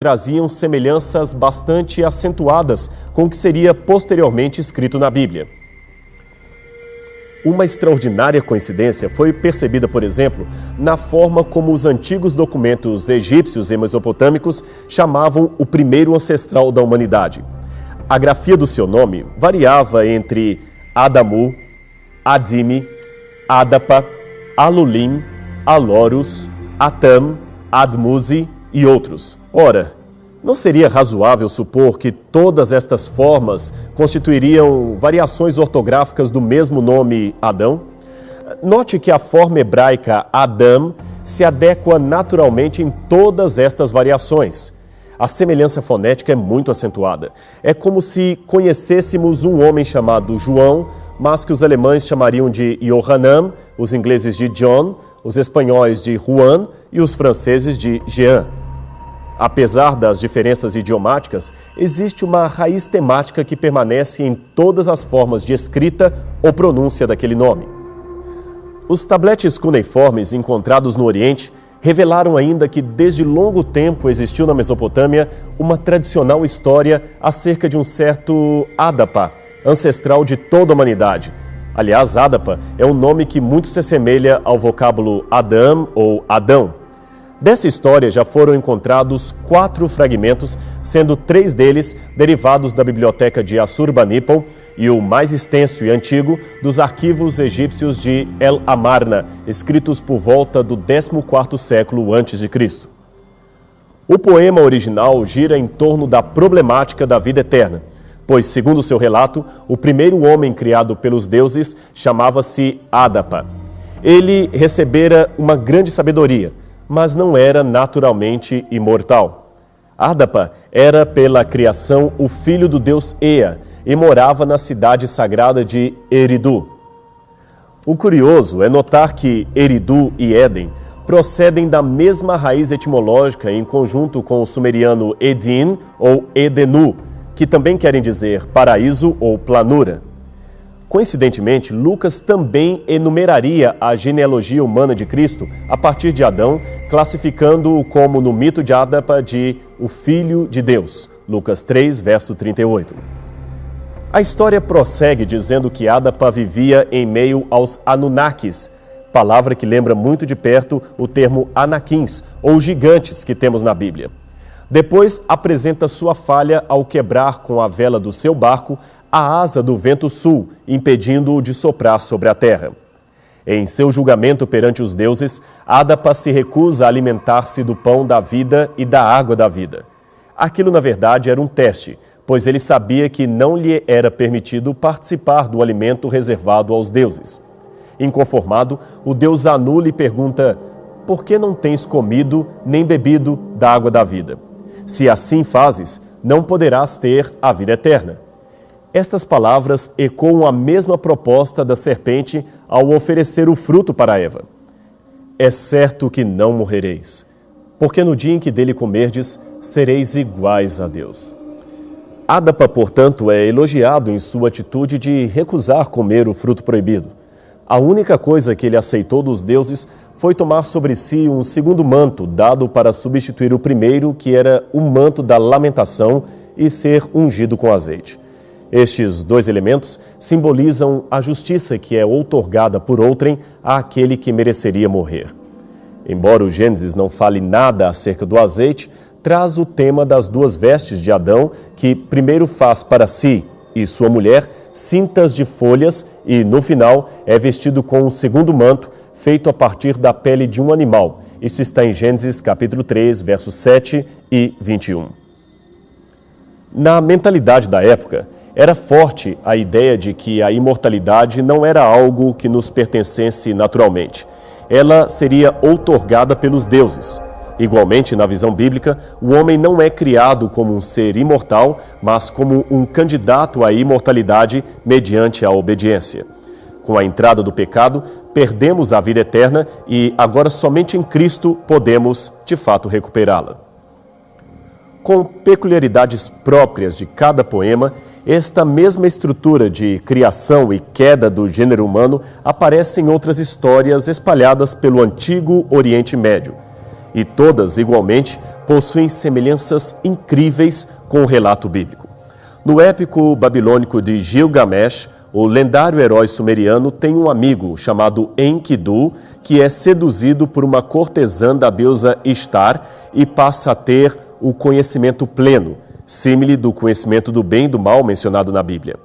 traziam semelhanças bastante acentuadas com o que seria posteriormente escrito na Bíblia. Uma extraordinária coincidência foi percebida, por exemplo, na forma como os antigos documentos egípcios e mesopotâmicos chamavam o primeiro ancestral da humanidade. A grafia do seu nome variava entre Adamu, Adime, Adapa, Alulim, Alorus, Atam, Admuzi e outros. Ora, não seria razoável supor que todas estas formas constituiriam variações ortográficas do mesmo nome Adão? Note que a forma hebraica Adam se adequa naturalmente em todas estas variações. A semelhança fonética é muito acentuada. É como se conhecêssemos um homem chamado João, mas que os alemães chamariam de Johanan, os ingleses de John, os espanhóis de Juan e os franceses de Jean. Apesar das diferenças idiomáticas, existe uma raiz temática que permanece em todas as formas de escrita ou pronúncia daquele nome. Os tabletes cuneiformes encontrados no Oriente revelaram ainda que desde longo tempo existiu na Mesopotâmia uma tradicional história acerca de um certo Adapa, ancestral de toda a humanidade. Aliás, Adapa é um nome que muito se assemelha ao vocábulo Adam ou Adão. Dessa história já foram encontrados 4 fragmentos, sendo 3 deles derivados da biblioteca de Assurbanipal e o mais extenso e antigo dos arquivos egípcios de El Amarna, escritos por volta do 14º século a.C. O poema original gira em torno da problemática da vida eterna, pois, segundo seu relato, o primeiro homem criado pelos deuses chamava-se Adapa. Ele recebera uma grande sabedoria, mas não era naturalmente imortal. Adapa era pela criação o filho do deus Ea e morava na cidade sagrada de Eridu. O curioso é notar que Eridu e Éden procedem da mesma raiz etimológica em conjunto com o sumeriano Edin ou Edenu, que também querem dizer paraíso ou planura. Coincidentemente, Lucas também enumeraria a genealogia humana de Cristo a partir de Adão, classificando-o como no mito de Adapa de o Filho de Deus, Lucas 3, verso 38. A história prossegue dizendo que Adapa vivia em meio aos Anunnakis, palavra que lembra muito de perto o termo Anaquins, ou gigantes que temos na Bíblia. Depois apresenta sua falha ao quebrar com a vela do seu barco a asa do vento sul, impedindo-o de soprar sobre a terra. Em seu julgamento perante os deuses, Adapa se recusa a alimentar-se do pão da vida e da água da vida. Aquilo, na verdade, era um teste, pois ele sabia que não lhe era permitido participar do alimento reservado aos deuses. Inconformado, o deus Anu lhe pergunta: por que não tens comido nem bebido da água da vida? Se assim fazes, não poderás ter a vida eterna. Estas palavras ecoam a mesma proposta da serpente ao oferecer o fruto para Eva. É certo que não morrereis, porque no dia em que dele comerdes, sereis iguais a Deus. Adapa, portanto, é elogiado em sua atitude de recusar comer o fruto proibido. A única coisa que ele aceitou dos deuses foi tomar sobre si um segundo manto, dado para substituir o primeiro, que era o manto da lamentação, e ser ungido com azeite. Estes 2 elementos simbolizam a justiça que é outorgada por outrem àquele que mereceria morrer. Embora o Gênesis não fale nada acerca do azeite, traz o tema das 2 vestes de Adão, que primeiro faz para si e sua mulher cintas de folhas e, no final, é vestido com um segundo manto, feito a partir da pele de um animal. Isso está em Gênesis capítulo 3, versos 7 e 21. Na mentalidade da época, era forte a ideia de que a imortalidade não era algo que nos pertencesse naturalmente. Ela seria outorgada pelos deuses. Igualmente, na visão bíblica, o homem não é criado como um ser imortal, mas como um candidato à imortalidade mediante a obediência. Com a entrada do pecado, perdemos a vida eterna e agora somente em Cristo podemos, de fato, recuperá-la. Com peculiaridades próprias de cada poema, esta mesma estrutura de criação e queda do gênero humano aparece em outras histórias espalhadas pelo antigo Oriente Médio. E todas, igualmente, possuem semelhanças incríveis com o relato bíblico. No épico babilônico de Gilgamesh, o lendário herói sumeriano tem um amigo chamado Enkidu, que é seduzido por uma cortesã da deusa Ishtar e passa a ter o conhecimento pleno, símile do conhecimento do bem e do mal mencionado na Bíblia.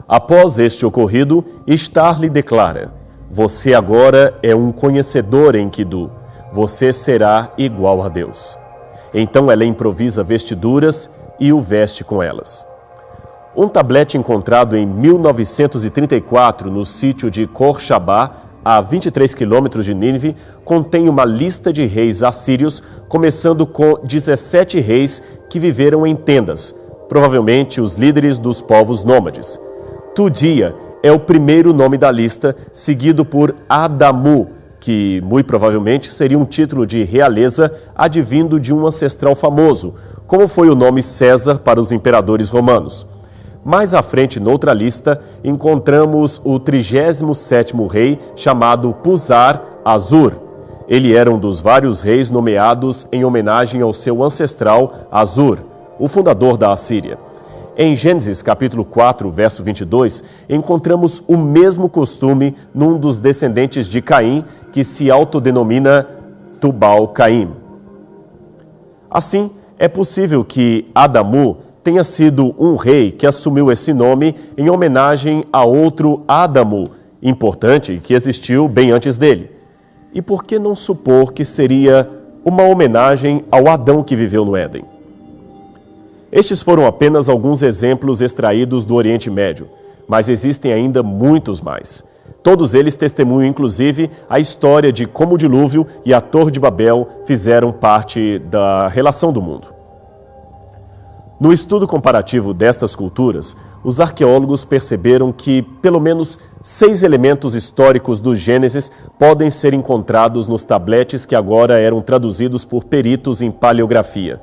Após este ocorrido, Ishtar lhe declara: "Você agora é um conhecedor, Enkidu. Você será igual a Deus." Então ela improvisa vestiduras e o veste com elas. Um tablete encontrado em 1934 no sítio de Khor-Shabba, a 23 quilômetros de Nínive, contém uma lista de reis assírios, começando com 17 reis que viveram em tendas, provavelmente os líderes dos povos nômades. Tudia é o primeiro nome da lista, seguido por Adamu, que muito provavelmente seria um título de realeza advindo de um ancestral famoso, como foi o nome César para os imperadores romanos. Mais à frente, noutra lista, encontramos o 37º rei, chamado Puzar-Azur. Ele era um dos vários reis nomeados em homenagem ao seu ancestral Azur, o fundador da Assíria. Em Gênesis capítulo 4, verso 22, encontramos o mesmo costume num dos descendentes de Caim, que se autodenomina Tubal-Caim. Assim, é possível que Adamu tenha sido um rei que assumiu esse nome em homenagem a outro Adamu, importante, que existiu bem antes dele. E por que não supor que seria uma homenagem ao Adão que viveu no Éden? Estes foram apenas alguns exemplos extraídos do Oriente Médio, mas existem ainda muitos mais. Todos eles testemunham, inclusive, a história de como o dilúvio e a Torre de Babel fizeram parte da relação do mundo. No estudo comparativo destas culturas, os arqueólogos perceberam que pelo menos 6 elementos históricos do Gênesis podem ser encontrados nos tabletes que agora eram traduzidos por peritos em paleografia.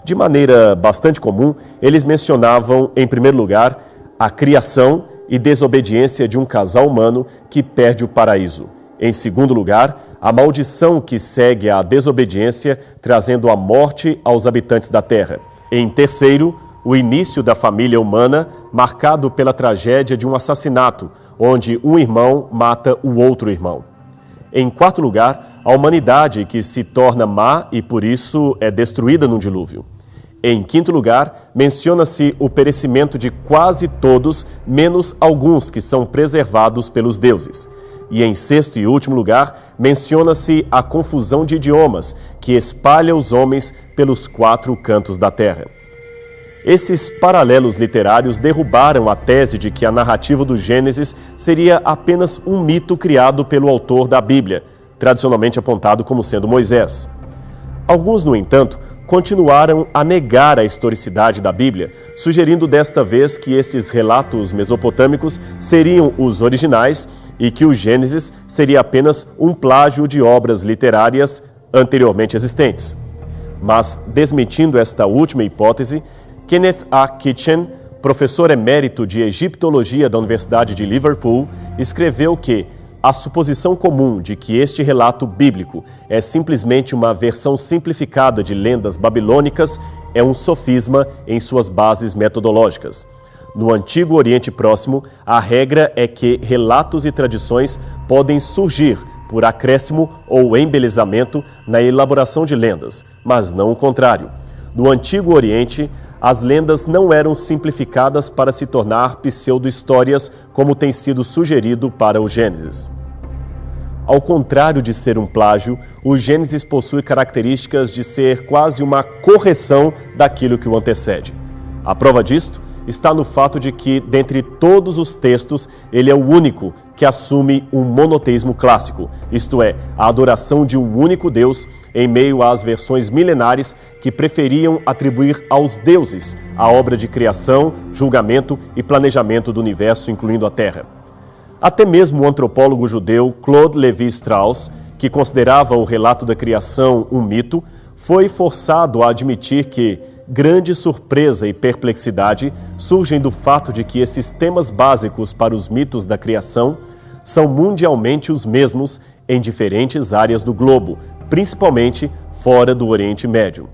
De maneira bastante comum, eles mencionavam, em primeiro lugar, a criação e desobediência de um casal humano que perde o paraíso. Em segundo lugar, a maldição que segue à desobediência, trazendo a morte aos habitantes da terra. Em terceiro, o início da família humana, marcado pela tragédia de um assassinato, onde um irmão mata o outro irmão. Em quarto lugar, a humanidade que se torna má e por isso é destruída num dilúvio. Em quinto lugar, menciona-se o perecimento de quase todos, menos alguns que são preservados pelos deuses. E em sexto e último lugar, menciona-se a confusão de idiomas, que espalha os homens pelos 4 cantos da terra. Esses paralelos literários derrubaram a tese de que a narrativa do Gênesis seria apenas um mito criado pelo autor da Bíblia, tradicionalmente apontado como sendo Moisés. Alguns, no entanto, continuaram a negar a historicidade da Bíblia, sugerindo desta vez que estes relatos mesopotâmicos seriam os originais e que o Gênesis seria apenas um plágio de obras literárias anteriormente existentes. Mas, desmentindo esta última hipótese, Kenneth A. Kitchen, professor emérito de egiptologia da Universidade de Liverpool, escreveu que a suposição comum de que este relato bíblico é simplesmente uma versão simplificada de lendas babilônicas é um sofisma em suas bases metodológicas. No Antigo Oriente Próximo, a regra é que relatos e tradições podem surgir por acréscimo ou embelezamento na elaboração de lendas, mas não o contrário. No Antigo Oriente, as lendas não eram simplificadas para se tornar pseudo-histórias, como tem sido sugerido para o Gênesis. Ao contrário de ser um plágio, o Gênesis possui características de ser quase uma correção daquilo que o antecede. A prova disto está no fato de que, dentre todos os textos, ele é o único que assume um monoteísmo clássico, isto é, a adoração de um único Deus, em meio às versões milenares que preferiam atribuir aos deuses a obra de criação, julgamento e planejamento do universo, incluindo a Terra. Até mesmo o antropólogo judeu Claude Lévi-Strauss, que considerava o relato da criação um mito, foi forçado a admitir que grande surpresa e perplexidade surgem do fato de que esses temas básicos para os mitos da criação são mundialmente os mesmos em diferentes áreas do globo, principalmente fora do Oriente Médio.